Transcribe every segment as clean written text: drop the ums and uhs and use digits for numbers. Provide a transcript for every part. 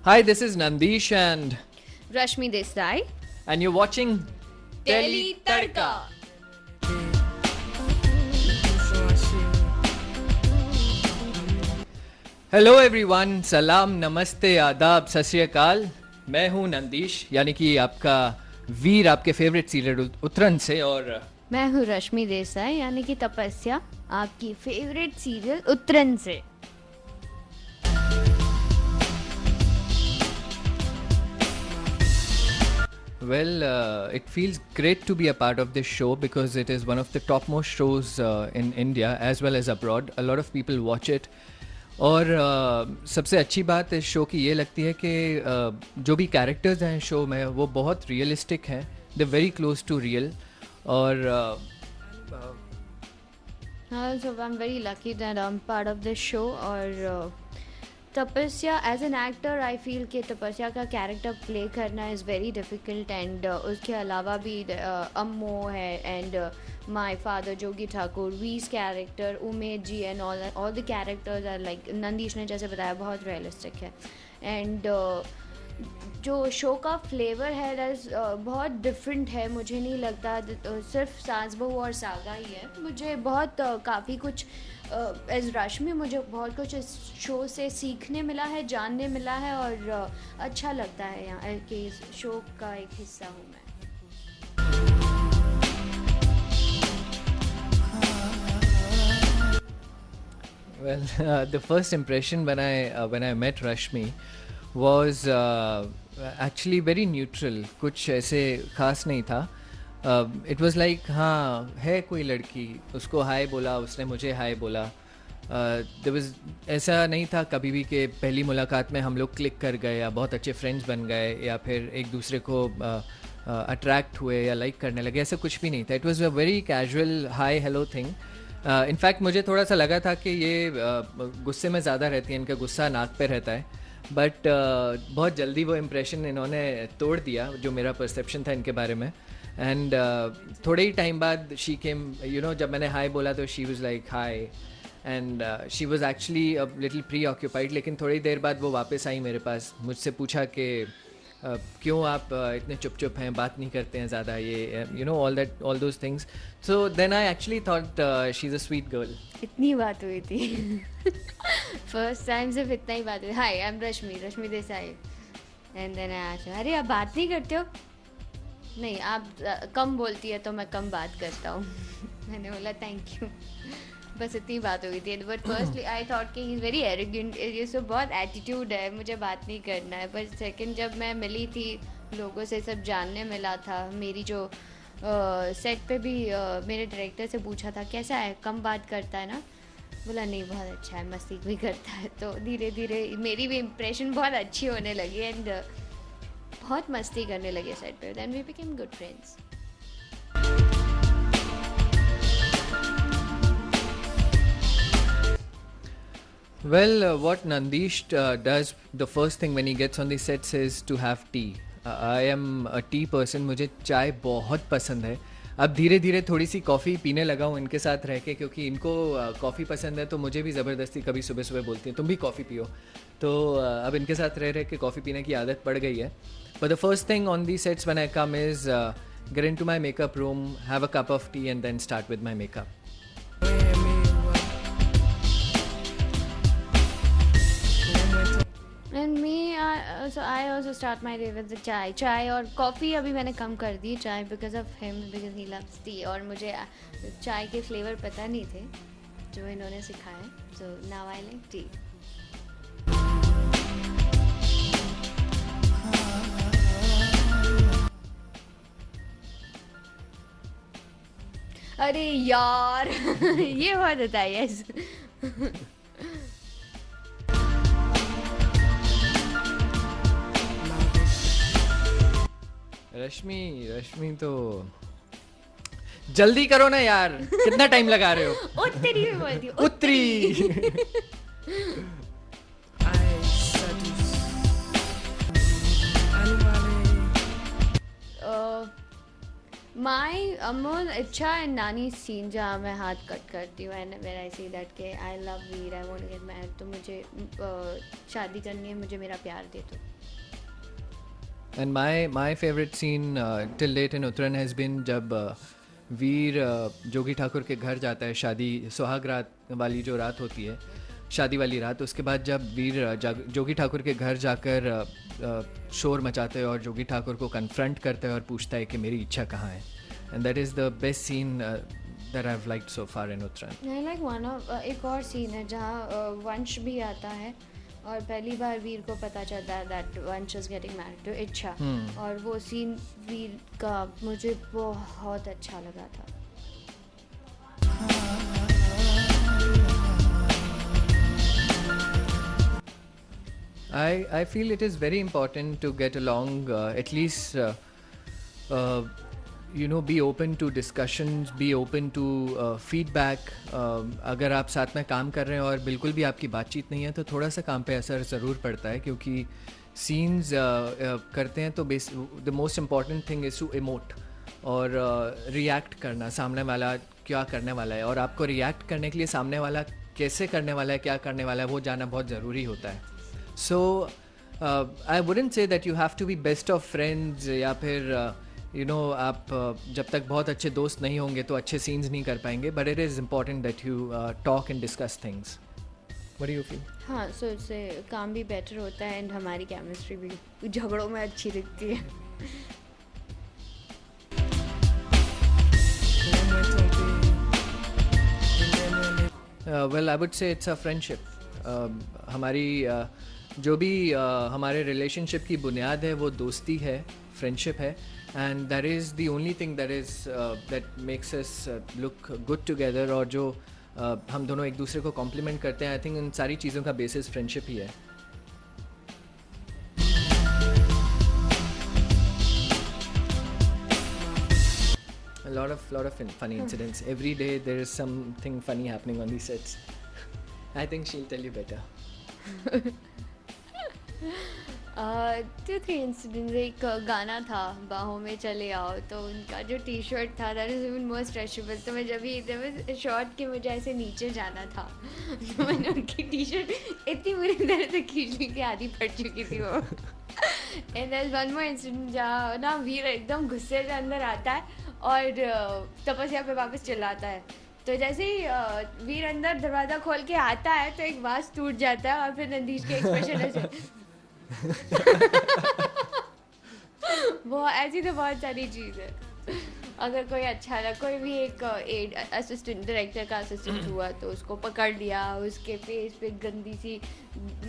Hi, this is Nandish Rashmi Desai. and you're watching Delhi Tadka. Hello everyone, सलाम, नमस्ते, आदाब, सत श्री अकाल। मैं हूं नंदीश, यानी कि आपका वीर, आपके फेवरेट सीरियल उत्तरन से। और मैं हूँ रश्मि देसाई यानी कि तपस्या, आपकी फेवरेट सीरियल उत्तरन से। well, it feels great to be a part of this show because it is one of the topmost shows in India as well as abroad. A lot of people watch it. और सबसे अच्छी बात इस show की ये लगती है कि जो भी कैरेक्टर्स हैं शो में वो बहुत रियलिस्टिक हैं, they very close to real. और So I'm very lucky that I'm part of this show. और Tapasya as an actor I feel कि तपस्या का कैरेक्टर प्ले करना इज़ वेरी डिफ़िकल्ट। एंड उसके अलावा भी अम्मो है and my father Jogi Thakur, वीज character, Umesh ji and all the characters are like Nandish ने जैसे बताया बहुत रियलिस्टिक है। एंड जो शो का फ्लेवर है दैट बहुत डिफरेंट है। मुझे नहीं लगता सिर्फ सास बहू और सागा ही है। मुझे बहुत काफ़ी कुछ एज रश्मि मुझे बहुत कुछ इस शो से सीखने मिला है, जानने मिला है और अच्छा लगता है यहाँ कि इस शो का एक हिस्सा हूँ मैं। well, the first impression when I met Rashmi was actually very neutral. कुछ ऐसे खास नहीं था। इट वॉज लाइक हाँ है कोई लड़की, उसको हाय बोला, उसने मुझे हाय बोला। देयर वाज ऐसा नहीं था कभी भी कि पहली मुलाकात में हम लोग क्लिक कर गए या बहुत अच्छे फ्रेंड्स बन गए या फिर एक दूसरे को अट्रैक्ट हुए या लाइक करने लगे। ऐसा कुछ भी नहीं था। It was a very casual hi hello thing. In fact मुझे थोड़ा सा लगा था कि ये गुस्से में ज़्यादा रहती है, इनका गुस्सा नाक पे रहता है। बट बहुत जल्दी वो इम्प्रेशन इन्होंने तोड़ दिया जो मेरा परसेप्शन था इनके बारे में। एंड थोड़े ही टाइम बाद शी केम, यू नो, जब मैंने हाय बोला तो she was like hi and she was actually a little pre occupied. लेकिन थोड़ी देर बाद वो वापस आई मेरे पास, मुझसे पूछा कि क्यों आप इतने चुप चुप हैं, बात नहीं करते हैं ज़्यादा, ये you know all those things. So then I actually thought she is a sweet girl. इतनी बात हुई थी फर्स्ट टाइम सिर्फ इतना ही बात हुई। Hi I am Rashmi Desai. And then I asked, अरे आप बात नहीं करते हो? नहीं, आप कम बोलती है तो मैं कम बात करता हूँ मैंने बोला थैंक यू। बस इतनी बात हुई थी। बट फर्स्टली आई थॉट कि ही इज़ वेरी एरोगेंट, ये सब बहुत एटीट्यूड है, मुझे बात नहीं करना है। बट सेकंड जब मैं मिली थी, लोगों से सब जानने मिला था। मेरी जो सेट पे भी मेरे डायरेक्टर से पूछा था कैसा है, कम बात करता है ना? बोला नहीं बहुत अच्छा है, मस्ती भी करता है। तो धीरे धीरे मेरी भी इम्प्रेशन बहुत अच्छी होने लगी एंड बहुत मस्ती करने लगे सेट पे। Then we became good friends. Well, what Nandish does the first thing when he gets on the sets is to have tea. I am a tea person. मुझे चाय बहुत पसंद है। अब धीरे धीरे थोड़ी सी कॉफ़ी पीने लगा हूँ इनके साथ रह के, क्योंकि इनको कॉफ़ी पसंद है तो मुझे भी ज़बरदस्ती कभी सुबह सुबह बोलती हैं तुम भी कॉफ़ी पियो। तो अब इनके साथ रह रह के कॉफ़ी पीने की आदत पड़ गई है। But the first thing on the sets when I come is get into my makeup room, have a cup of tea and then start with my makeup. And me so I also start my day with चाय और coffee अभी मैंने कम कर दी चाय because of him, because he loves T. और मुझे चाय के फ्लेवर पता नहीं थे जो इन्होंने सिखाए। So now I like T. अरे यार ये बहुत होता है। यस रश्मि तो जल्दी करो ना यार, कितना टाइम लगा रहे हो? उत्तरी में बोलती हूँ, उत्तरी। माई अमोल इच्छा एंड नानी सीन जहाँ मैं हाथ कट करती हूँ and where I see that के I love Veer, I want to get married. तो मुझे शादी करनी है, मुझे मेरा प्यार दे दो। And my favorite scene till date in Uttaran has been जब वीर जोगी ठाकुर के घर जाता है, शादी सुहाग रात वाली जो रात होती है, शादी वाली रात, उसके बाद जब वीर जोगी ठाकुर के घर जाकर शोर मचाते हैं और जोगी ठाकुर को कन्फ्रंट करता है और पूछता है कि मेरी इच्छा कहाँ है. And that is the best scene that I've liked so far in Uttaran. I like one of एक और सीन है जहाँ वंश भी आता है और पहली बार वीर को पता चलता है that वंश is getting married to इच्छा. और वो सीन वीर का मुझे बहुत अच्छा लगा था. I feel it is very important to get along, at least be open to discussions, be open to feedback. अगर आप साथ में काम कर रहे हैं और बिल्कुल भी आपकी बातचीत नहीं है तो थोड़ा सा काम पे असर ज़रूर पड़ता है, क्योंकि सीन्स करते हैं तो the most important thing is to emote और रिएक्ट करना, सामने वाला क्या करने वाला है और आपको रिएक्ट करने के लिए सामने वाला कैसे करने वाला है, क्या करने वाला है, वो जानना बहुत ज़रूरी होता है. So I wouldn't say that you have to be best of friends या फिर आप जब तक बहुत अच्छे दोस्त नहीं होंगे तो अच्छे सीन्स नहीं कर पाएंगे, but it is important that you talk and discuss things. What do you feel? हाँ, सो इससे काम भी बेटर होता है एंड हमारी केमिस्ट्री भी झगड़ों में अच्छी दिखती है. Well I would say it's a friendship. हमारी जो भी हमारे रिलेशनशिप की बुनियाद है वो दोस्ती है, फ्रेंडशिप है, and that is the only thing that makes us look good together. और जो हम दोनों एक दूसरे को कॉम्प्लीमेंट करते हैं, आई थिंक इन सारी चीज़ों का बेसिस फ्रेंडशिप ही है. A lot of funny incidents. Every day there is something funny happening on these sets. I think she'll tell you better. 2-3 incidents. एक गाना था बाहों में चले आओ, तो उनका जो टी शर्ट था that is even more stretchable. तो मैं जब भी शॉर्ट के मुझे ऐसे नीचे जाना था तो मैंने उनकी टी शर्ट इतनी बुरी तरह से खींच ली कि आधी फट चुकी थी वो. And there is one more incident जहाँ ना वीर एकदम गुस्से से अंदर आता है और तपस्या पे वापस चिल्लाता है. तो जैसे ही वीर अंदर दरवाज़ा खोल के आता है तो एक वास टूट जाता है और फिर नंदीश के एक्सप्रेशन ऐसे वो ऐसी तो बहुत सारी चीज़ है. अगर कोई अच्छा लगा, कोई भी एक एड असिस्टेंट डायरेक्टर का असिस्टेंट हुआ तो उसको पकड़ लिया, उसके फेस पे गंदी सी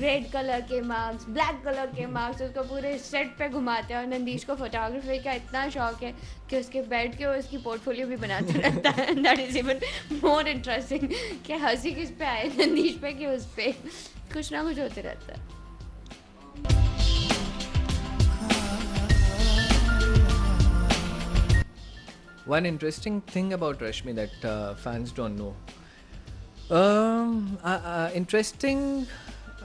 रेड कलर के मार्क्स, ब्लैक कलर के मार्क्स, उसको पूरे सेट पे घुमाते हैं. और नंदीश को फोटोग्राफी का इतना शौक है कि उसके बैठ के वो उसकी पोर्टफोलियो भी बनाते रहता है. That is even more interesting कि हंसी किस पे आए, नंदीश पे कि उस पे. कुछ ना कुछ होते रहता है. One interesting thing about Rashmi that fans don't know. Interesting,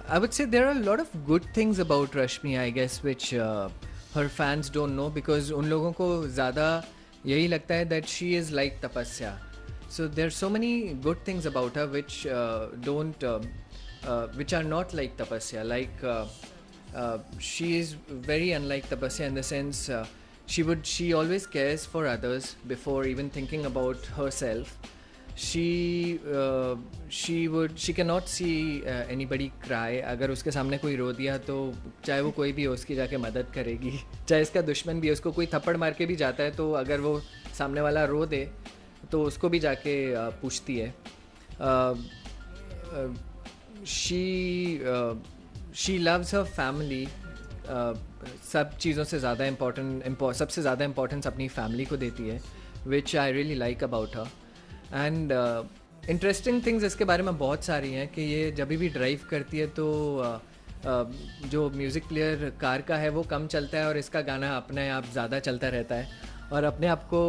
I would say there are a lot of good things about Rashmi, I guess, which her fans don't know, because उन लोगों को ज़्यादा यही लगता है that she is like Tapasya. So there are so many good things about her which which are not like Tapasya. Like she is very unlike Tapasya in the sense she always cares for others before even thinking about herself. She cannot see anybody cry. अगर उसके सामने कोई रो दिया तो चाहे वो कोई भी हो उसकी जाके मदद करेगी, चाहे इसका दुश्मन भी है, उसको कोई थप्पड़ मार के भी जाता है तो अगर वो सामने वाला रो दे तो उसको भी जाके पूछती है. she loves her family. सब चीज़ों से ज़्यादा सबसे ज़्यादा इम्पोर्टेंस अपनी फैमिली को देती है, which I really like about her. And interesting things इसके बारे में बहुत सारी हैं कि ये जब भी ड्राइव करती है तो जो म्यूज़िक प्लेयर कार का है वो कम चलता है और इसका गाना अपने आप ज़्यादा चलता रहता है और अपने आप को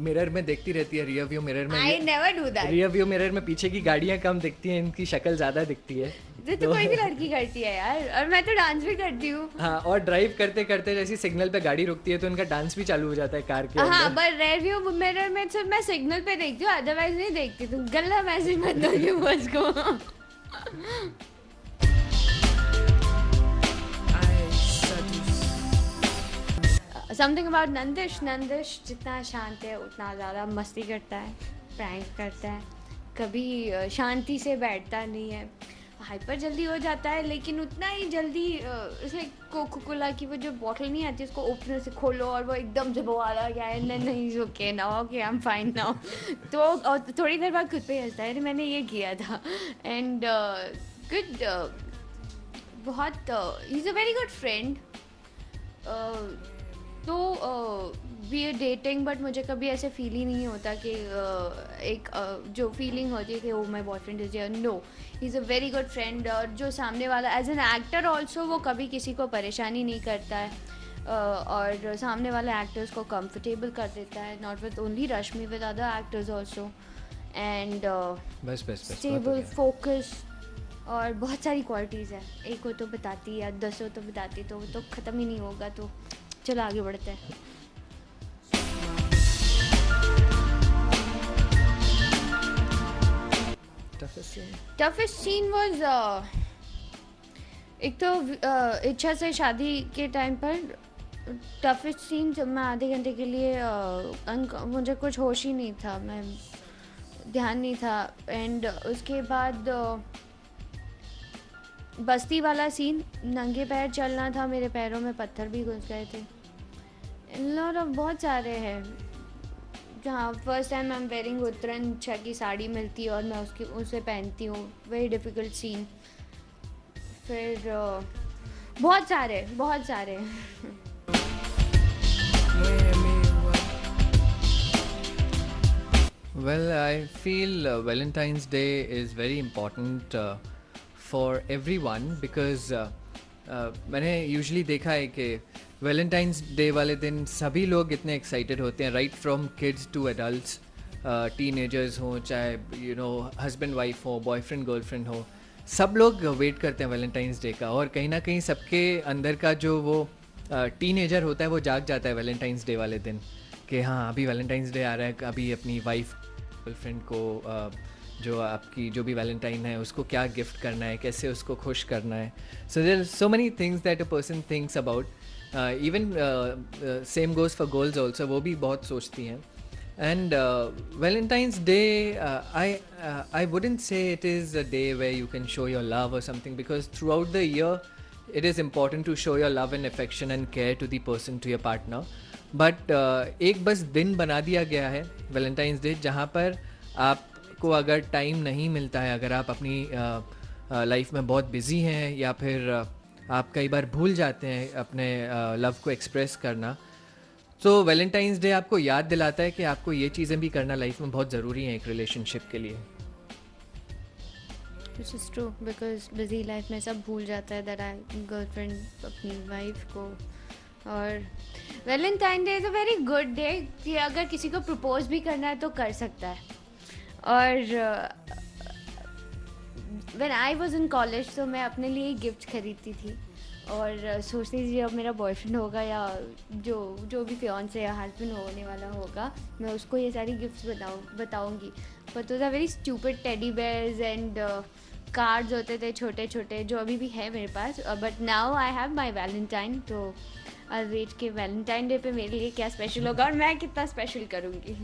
मिरर में देखती रहती है, रियर व्यू मिरर में. I never do that. Rear view mirror में पीछे की गाड़ियाँ कम दिखती हैं, इनकी शक्ल ज़्यादा दिखती है. तो कोई भी लड़की करती है यार, और मैं तो डांस भी करती हूँ. हाँ, और ड्राइव करते करते जैसे सिग्नल पे गाड़ी रुकती है तो इनका डांस भी चालू हो जाता है कार के अंदर. हाँ, पर रियर व्यू मिरर में सिर्फ मैं सिग्नल पे देखती हूँ, अदरवाइज नहीं देखती. तुम गलत मैसेज मत दो व्यूअर्स को. Something about Nandish. नंदिश जितना शांत है उतना ज़्यादा मस्ती करता है, प्रैंक करता है, कभी शांति से बैठता नहीं है. हाइपर जल्दी हो जाता है लेकिन उतना ही जल्दी उसे कोको कोला की वो जो बॉटल नहीं आती उसको ओपनर से खोलो और वो एकदम से वाला क्या है, नहीं okay now, okay I am fine now. तो और थोड़ी देर बाद खुद पे हंसता है, अरे मैंने ये किया था. एंड गुड, बहुत ही is a very good friend. तो वी आर डेटिंग बट मुझे कभी ऐसे फील ही नहीं होता कि एक जो फीलिंग होती है कि oh my boyfriend is here. No, he is a very good friend. और जो सामने वाला एज एन एक्टर ऑल्सो वो कभी किसी को परेशानी नहीं करता है. और सामने वाले एक्टर्स को कंफर्टेबल कर देता है, not with only Rashmi, with other actors also. And बस स्टेबल, फोकस और बहुत सारी क्वालिटीज़ है. एक हो तो बताती या 10 हो तो बताती, तो वो तो ख़त्म ही नहीं होगा. तो चलो आगे बढ़ते हैं. टफेस्ट सीन वाज एक तो इच्छा से शादी के टाइम पर टफेस्ट सीन जब मैं आधे घंटे के लिए मुझे कुछ होश ही नहीं था, मैं ध्यान नहीं था. एंड उसके बाद बस्ती वाला सीन, नंगे पैर चलना था, मेरे पैरों में पत्थर भी घुस गए थे. लॉट ऑफ बहुत सारे हैं जहाँ first time I am wearing Uttarayan छा की साड़ी मिलती है और मैं उसे पहनती हूँ. Very difficult scene. फिर बहुत सारे Well, I feel Valentine's Day is very important for everyone because मैंने यूजुअली देखा है कि वैलेंटाइंस डे वाले दिन सभी लोग इतने एक्साइटेड होते हैं, right from kids to adults, teenagers हों, चाहे हस्बैंड वाइफ हो, बॉयफ्रेंड गर्लफ्रेंड हो, सब लोग वेट करते हैं वैलेंटाइंस डे का. और कहीं ना कहीं सबके अंदर का जो वो टीनेजर होता है वो जाग जाता है वैलेंटाइंस डे वाले दिन कि हाँ अभी वैलेंटाइंस डे आ रहा है, अभी अपनी वाइफ गर्लफ्रेंड को जो आपकी जो भी वैलेंटाइन है उसको क्या गिफ्ट करना है, कैसे उसको खुश करना है. So there so many things that a person thinks about. Even same goes for girls also, वो भी बहुत सोचती हैं. And Valentine's Day, I wouldn't say it is a day where you can show your love or something, because throughout the year it is important to show your love and affection and care to the person, to your partner. But एक बस दिन बना दिया गया है Valentine's Day जहाँ पर आपको अगर टाइम नहीं मिलता है, अगर आप अपनी लाइफ में बहुत बिजी हैं या फिर आप कई बार भूल जाते हैं अपने लव को एक्सप्रेस करना, तो वैलेंटाइंस डे आपको याद दिलाता है कि आपको ये चीज़ें भी करना लाइफ में बहुत ज़रूरी हैं एक रिलेशनशिप के लिए. Which is true, because busy life में सब भूल जाता है दैट आई गर्लफ्रेंड अपनी वाइफ को. और Valentine day is a very good day कि अगर किसी को प्रपोज भी करना है तो कर सकता है. और when I was in college तो मैं अपने लिए गिफ्ट खरीदती थी और सोचती थी जब मेरा बॉयफ्रेंड होगा या जो भी फियांसे या हस्बैंड होने वाला होगा मैं उसको ये सारी गिफ्ट्स बताऊंगी. But those are very stupid teddy bears and cards होते थे छोटे छोटे जो अभी भी है मेरे पास. But now I have my valentine, तो आई वेट के वैलेंटाइन डे पे मेरे लिए क्या स्पेशल होगा और मैं कितना स्पेशल करूँगी.